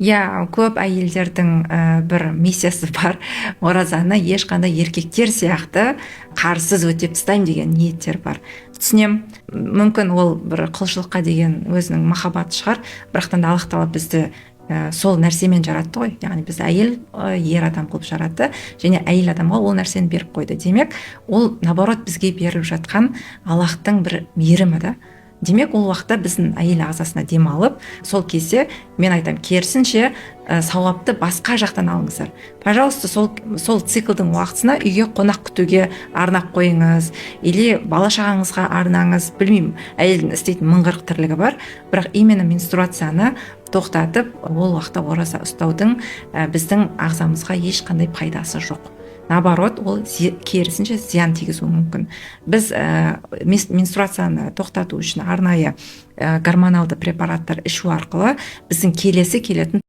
Иә, көп әйелдердің бір миссиясы бар. Оразаны ешқандай еркектер сияқты қарсыз өтеп тастаймын деген ниеттер бар. Түсінем, мүмкін ол бір құлшылыққа деген өзінің махаббаты шығар, бірақтан да Аллах тағала бізді сол нәрсемен жаратты ғой, яғни бізді әйел ер адам қылып жаратты, және әйел адамға ол нәрсені беріп қойды. Демек ол наоборот бізге беріліп жатқан Аллахтың бір мейірімі да. Демек ол уақытта біздің әйел ағзасына демалып, сол кезде мен айтам, керісінше сауапты басқа жақтан алыңыздар. Пожалуйста, сол циклдың уақытысына үйге қонақ күтуге арнап қойыңыз, или бала шағаңызға арнаңыз. Білмеймін, әйелдің істейтін мың қырық тірлігі бар, бірақ именно менструацияны тоқтатып, ол уақытта ораза ұстаудың біздің ағзамызға ешқандай пайдасы жоқ. Наоборот, ол керісінше зиян тигізуі мүмкін. Біз менструацияны тоқтату үшін арнайы гормоналды препараттар ішу арқылы біздің келесі келетін